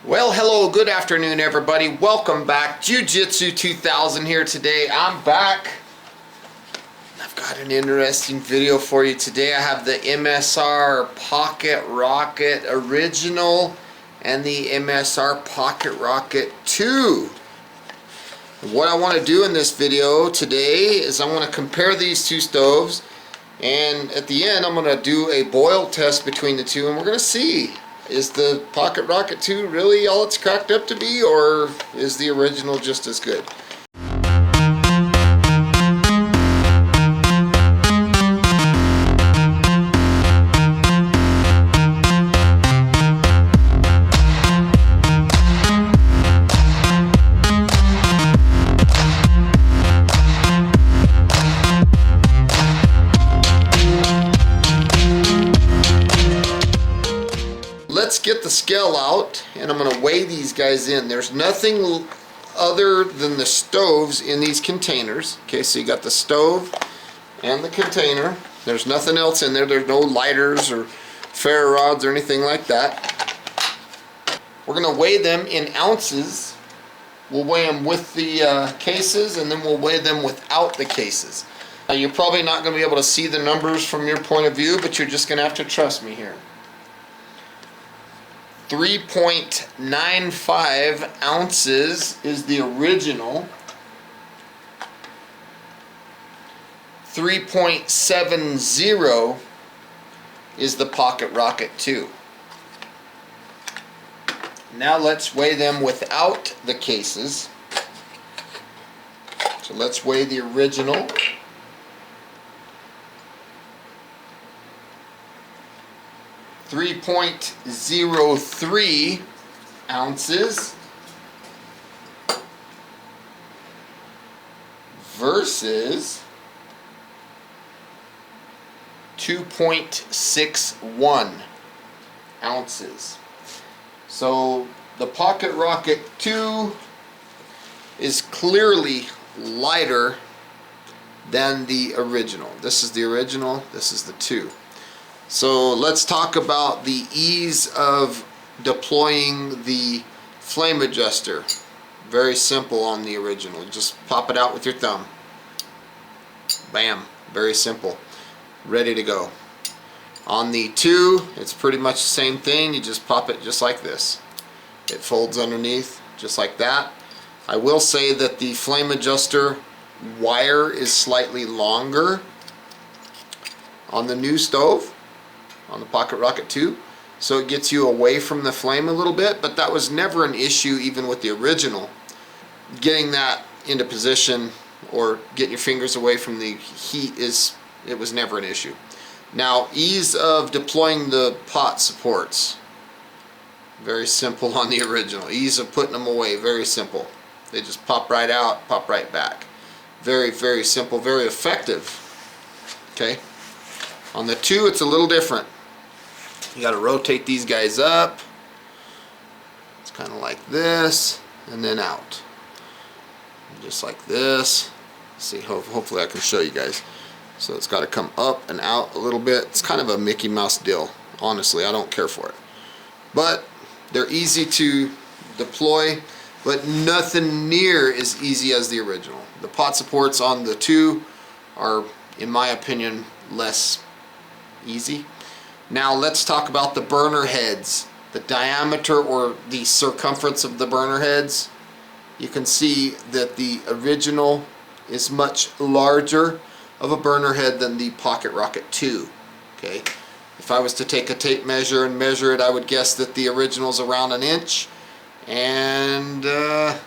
Well, hello, good afternoon, everybody. Welcome back. Jiujitsu2000 here today. I'm back. I've got an interesting video for you today. I have the MSR Pocket Rocket Original and the MSR Pocket Rocket 2. What I want to do in this video today is I want to compare these two stoves, and at the end I'm going to do a boil test between the two, and we're going to see, is the Pocket Rocket 2 really all it's cracked up to be, or is the original just as good? Let's get the scale out, and I'm going to weigh these guys in. There's nothing other than the stoves in these containers. Okay, so you got the stove and the container. There's nothing else in there. There's no lighters or ferro rods or anything like that. We're going to weigh them in ounces. We'll weigh them with the cases, and then we'll weigh them without the cases. Now, you're probably not going to be able to see the numbers from your point of view, but you're just going to have to trust me here. 3.95 ounces is the original. 3.70 is the Pocket Rocket 2. Now let's weigh them without the cases. So let's weigh the original. 3.03 ounces versus 2.61 ounces. So the Pocket Rocket 2 is clearly lighter than the original. This is the original, this is the 2. So let's talk about the ease of deploying the flame adjuster. Very simple on the original. Just pop it out with your thumb. Bam. Very simple. Ready to go. On the 2, it's pretty much the same thing. You just pop it just like this. It folds underneath just like that. I will say that the flame adjuster wire is slightly longer on the new stove, on the Pocket Rocket 2, so it gets you away from the flame a little bit, but that was never an issue even with the original. Getting that into position or getting your fingers away from the heat, it was never an issue. Now, ease of deploying the pot supports, very simple on the original. Ease of putting them away, very simple. They just pop right out, pop right back. Very, very simple, very effective. Okay. On the 2, it's a little different. You got to rotate these guys up. It's kind of like this, and then out. Just like this. See, hopefully I can show you guys. So it's got to come up and out a little bit. It's kind of a Mickey Mouse deal. Honestly, I don't care for it. But they're easy to deploy, but nothing near as easy as the original. The pot supports on the 2 are, in my opinion, less easy. Now let's talk about the burner heads. The diameter or the circumference of the burner heads. You can see that the original is much larger of a burner head than the Pocket Rocket 2. Okay, if I was to take a tape measure and measure it, I would guess that the original is around 1 inch, and the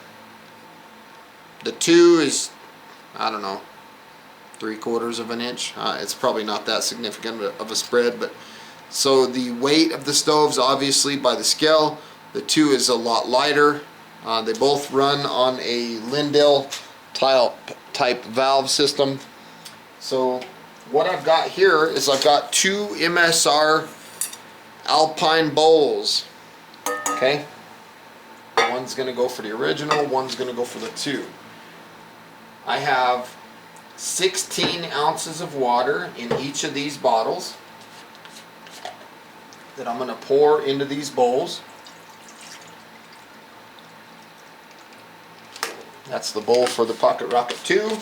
2 is, I don't know, 3/4 of an inch. It's probably not that significant of a spread, but so the weight of the stoves, obviously by the scale, the 2 is a lot lighter. They both run on a Lindell type valve system. So what I've got here is I've got 2 MSR Alpine bowls. Okay, one's going to go for the original, one's going to go for the 2. I have 16 ounces of water in each of these bottles that I'm going to pour into these bowls. That's the bowl for the Pocket Rocket 2.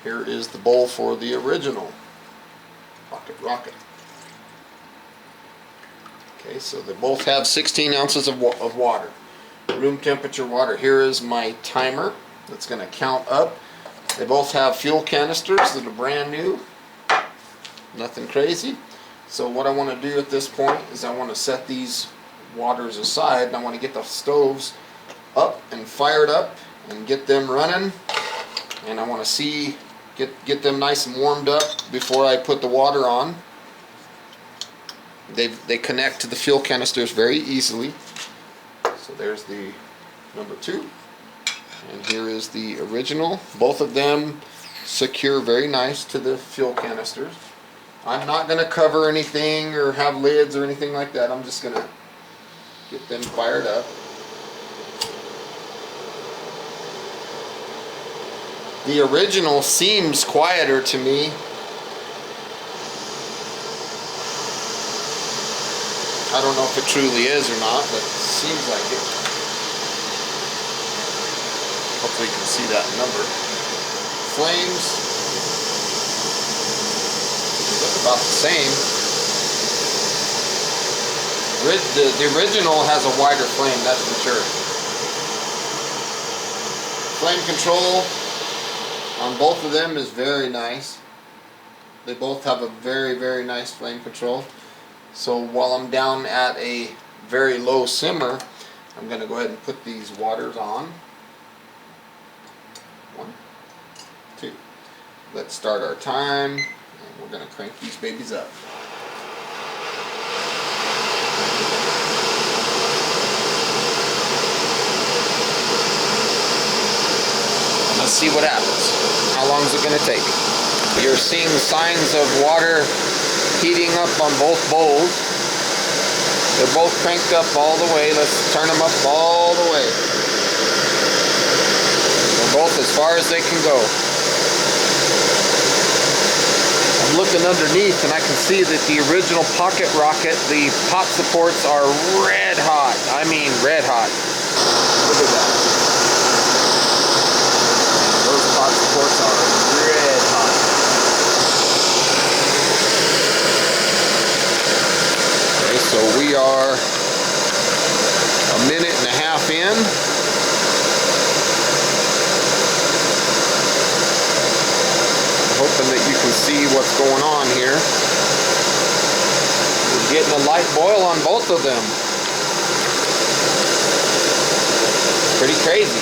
Here is the bowl for the original Pocket Rocket. Okay, so they both have 16 ounces of water. Room temperature water. Here is my timer that's going to count up. They both have fuel canisters that are brand new. Nothing crazy. So what I want to do at this point is I want to set these waters aside, and I want to get the stoves up and fired up and get them running. And I want to see, get them nice and warmed up before I put the water on. They connect to the fuel canisters very easily. So there's the number 2. And here is the original. Both of them secure very nice to the fuel canisters. I'm not going to cover anything or have lids or anything like that. I'm just going to get them fired up. The original seems quieter to me. I don't know if it truly is or not, but it seems like it. Hopefully you can see that number. Flames look about the same. The original has a wider flame, that's for sure. Flame control on both of them is very nice. They both have a very, very nice flame control. So while I'm down at a very low simmer, I'm going to go ahead and put these waters on. 1, 2. Let's start our time, and we're going to crank these babies up. Let's see what happens. How long is it going to take? You're seeing signs of water heating up on both bowls. They're both cranked up all the way. Let's turn them up all the way. They're both as far as they can go. I'm looking underneath and I can see that the original Pocket Rocket, the pot supports are red hot. I mean red hot. Look at that. Those pot supports are red hot. Okay, so we are a minute and a half in. Hoping that you can see what's going on here. We're getting a light boil on both of them. Pretty crazy.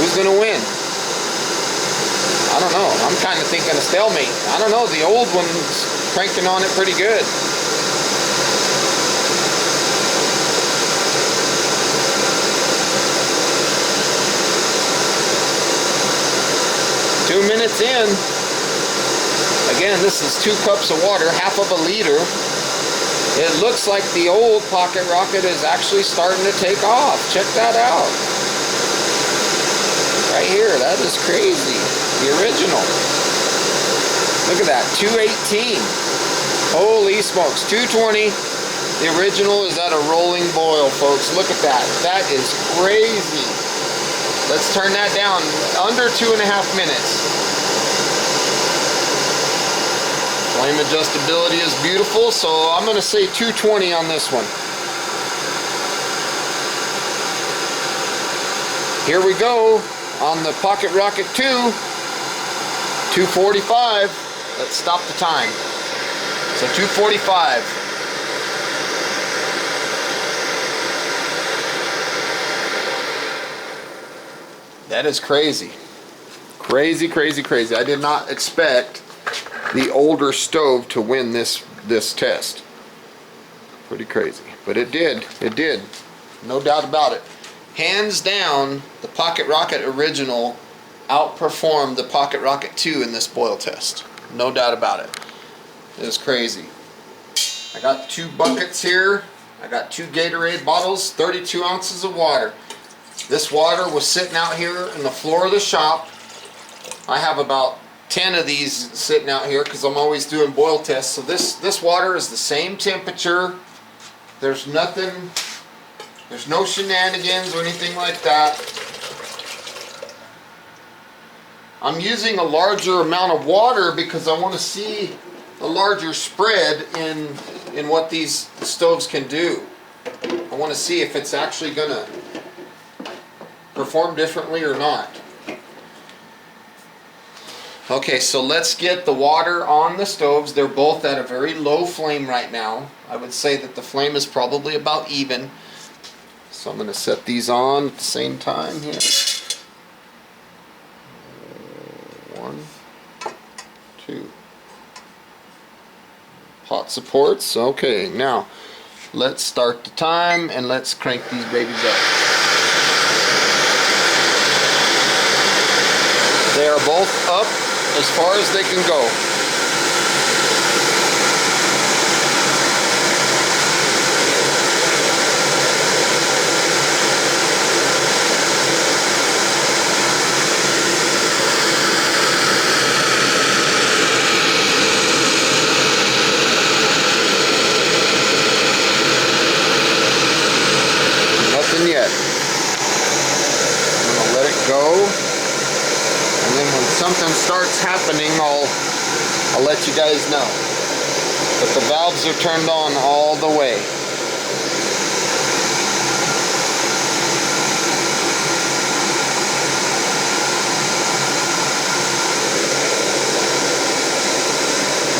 Who's going to win? I don't know. I'm kind of thinking a stalemate. I don't know. The old one's cranking on it pretty good. Two minutes in. Again, this is 2 cups of water, half of a liter. It looks like the old Pocket Rocket is actually starting to take off. Check that out. Right here, that is crazy. The original. Look at that, 218. Holy smokes, 220. The original is at a rolling boil, folks. Look at that. That is crazy. Let's turn that down. Under 2.5 minutes. Flame adjustability is beautiful, so I'm going to say 220 on this one. Here we go on the Pocket Rocket 2, 245. Let's stop the time. So 245. That is crazy. Crazy, crazy, crazy. I did not expect the older stove to win this test. Pretty crazy. But it did. It did. No doubt about it. Hands down, the Pocket Rocket original outperformed the Pocket Rocket 2 in this boil test. No doubt about it. It was crazy. I got 2 buckets here. I got 2 Gatorade bottles, 32 ounces of water. This water was sitting out here in the floor of the shop. I have about 10 of these sitting out here because I'm always doing boil tests. So this water is the same temperature. There's nothing, there's no shenanigans or anything like that. I'm using a larger amount of water because I want to see a larger spread in what these stoves can do. I want to see if it's actually going to perform differently or not. Okay, so let's get the water on the stoves. They're both at a very low flame right now. I would say that the flame is probably about even. So I'm going to set these on at the same time here. 1, 2. Hot supports. Okay, now let's start the time and let's crank these babies up. They are both up as far as they can go. Nothing yet. I'm gonna let it go. And then when something starts happening, I'll let you guys know. But the valves are turned on all the way.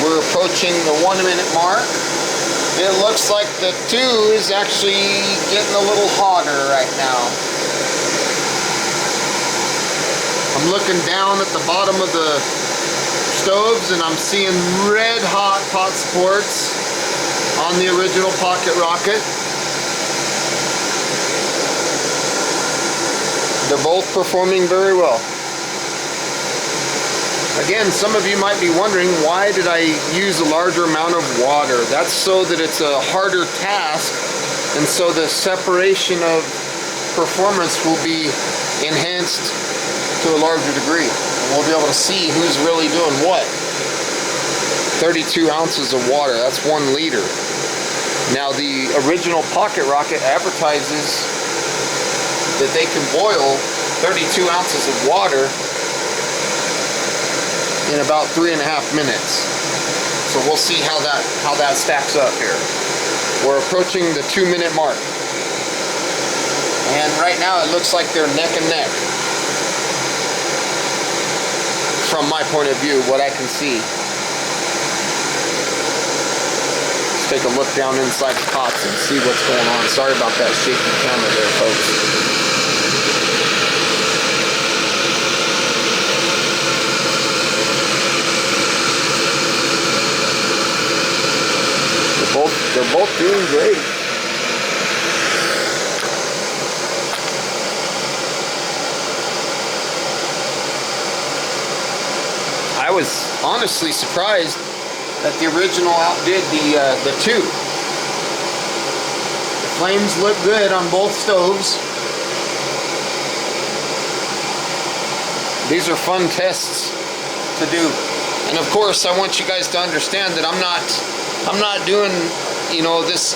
We're approaching the 1 minute mark. It looks like the 2 is actually getting a little hotter right now. I'm looking down at the bottom of the stoves and I'm seeing red hot pot supports on the original Pocket Rocket. They're both performing very well. Again, some of you might be wondering, why did I use a larger amount of water? That's so that it's a harder task, and so the separation of performance will be enhanced to a larger degree. And we'll be able to see who's really doing what. 32 ounces of water, that's 1 liter. Now the original Pocket Rocket advertises that they can boil 32 ounces of water in about 3.5 minutes. So we'll see how that stacks up here. We're approaching the 2 minute mark. And right now it looks like they're neck and neck. From my point of view, what I can see. Let's take a look down inside the pots and see what's going on. Sorry about that shaky camera there, folks. They're both doing great. I was honestly surprised that the original outdid the 2. The flames look good on both stoves. These are fun tests to do. And of course, I want you guys to understand that I'm not doing, you know, this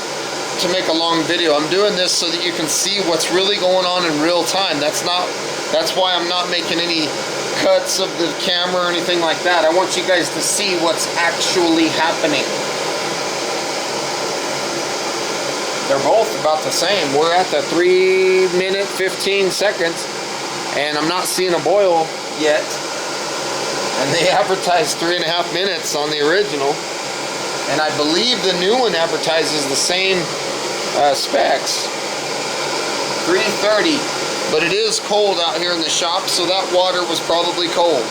to make a long video. I'm doing this so that you can see what's really going on in real time. That's why I'm not making any cuts of the camera or anything like that. I want you guys to see what's actually happening. They're both about the same. We're at the 3 minute 15 seconds and I'm not seeing a boil yet. And they advertised 3.5 minutes on the original. And I believe the new one advertises the same specs. 3:30. But it is cold out here in the shop, so that water was probably cold.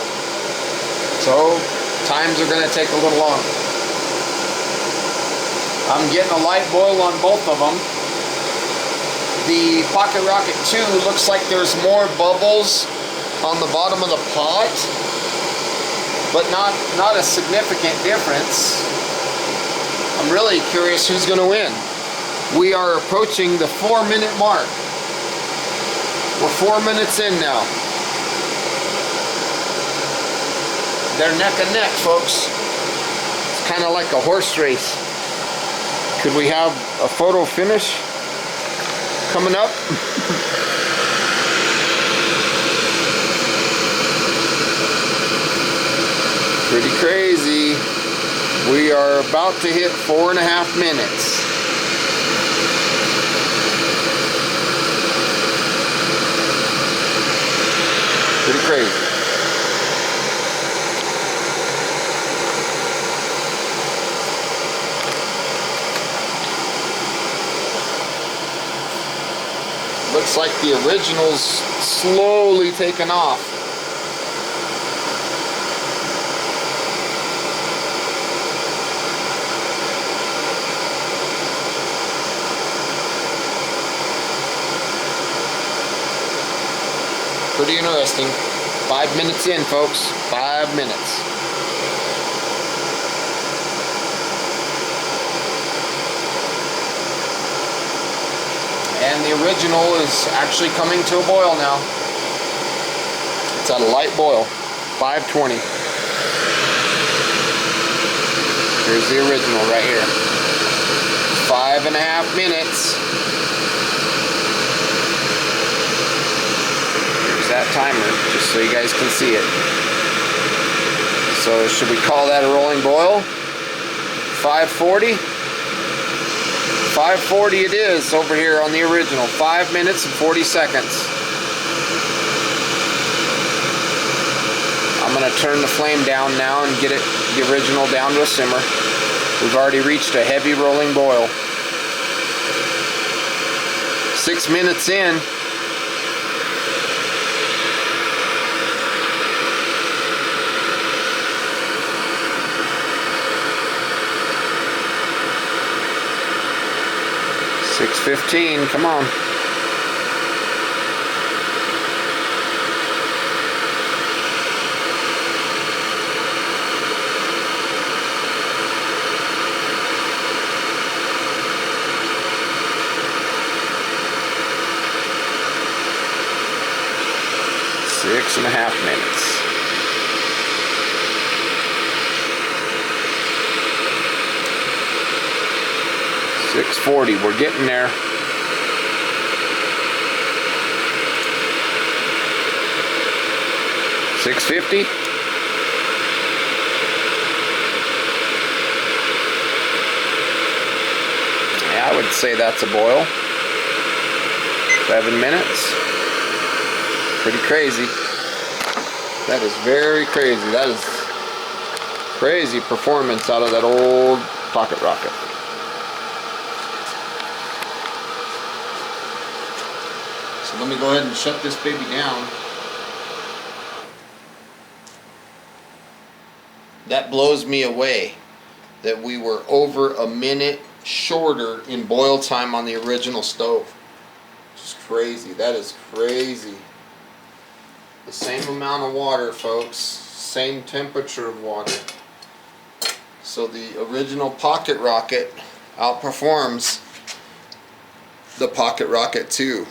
So times are going to take a little longer. I'm getting a light boil on both of them. The Pocket Rocket 2 looks like there's more bubbles on the bottom of the pot, but not a significant difference. I'm really curious who's going to win. We are approaching the 4 minute mark. We're 4 minutes in now. They're neck and neck, folks. It's kind of like a horse race. Could we have a photo finish coming up? Pretty crazy. We are about to hit 4.5 minutes. Pretty crazy. Looks like the original's slowly taking off. Pretty interesting. 5 minutes in, folks. 5 minutes. And the original is actually coming to a boil now. It's at a light boil. 520. Here's the original right here. 5.5 minutes. That timer, just so you guys can see it. So should we call that a rolling boil? 540? 540 it is over here on the original. 5 minutes and 40 seconds. I'm going to turn the flame down now and get the original down to a simmer. We've already reached a heavy rolling boil. 6 minutes in. $6.15, come on. Six and a half minutes. $6.40, we're getting there. $6.50. Yeah, I would say that's a boil. 7 minutes. Pretty crazy. That is very crazy. That is crazy performance out of that old pocket rocket. So let me go ahead and shut this baby down. That blows me away that we were over a minute shorter in boil time on the original stove. Just crazy. That is crazy. The same amount of water, folks. Same temperature of water. So the original pocket rocket outperforms the pocket rocket 2.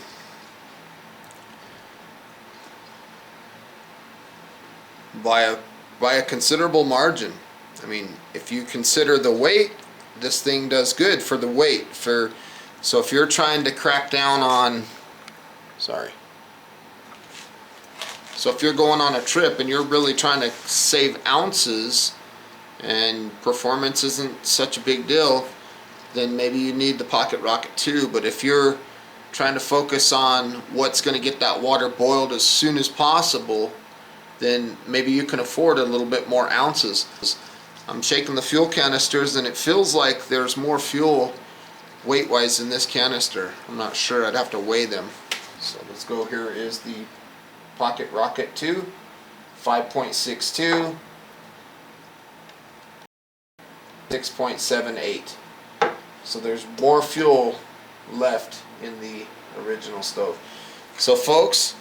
By a considerable margin. I mean, if you consider the weight, this thing does good for the weight. So if you're trying to crack down on, so if you're going on a trip and you're really trying to save ounces and performance isn't such a big deal, then maybe you need the pocket rocket 2. But if you're trying to focus on what's going to get that water boiled as soon as possible, then maybe you can afford a little bit more ounces. I'm shaking the fuel canisters and it feels like there's more fuel weight-wise in this canister. I'm not sure, I'd have to weigh them. So let's go, here is the pocket rocket 2, 5.62, 6.78. So there's more fuel left in the original stove. So folks,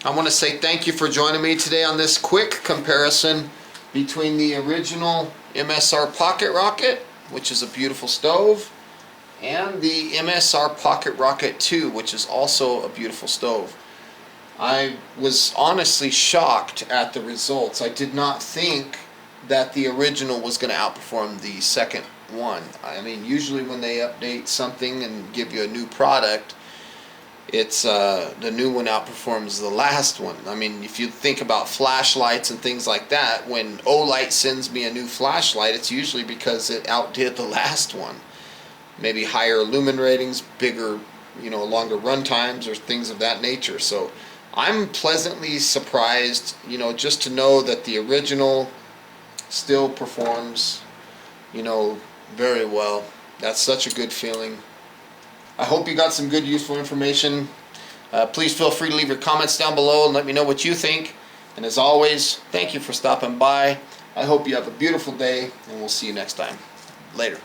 I want to say thank you for joining me today on this quick comparison between the original MSR Pocket Rocket, which is a beautiful stove, and the MSR Pocket Rocket 2, which is also a beautiful stove. I was honestly shocked at the results. I did not think that the original was going to outperform the second one. I mean, usually when they update something and give you a new product, it's the new one outperforms the last one. I mean, if you think about flashlights and things like that, when Olight sends me a new flashlight, it's usually because it outdid the last one. Maybe higher lumen ratings, bigger, longer run times, or things of that nature. So I'm pleasantly surprised, just to know that the original still performs, very well. That's such a good feeling. I hope you got some good, useful information. Please feel free to leave your comments down below and let me know what you think. And as always, thank you for stopping by. I hope you have a beautiful day, and we'll see you next time. Later.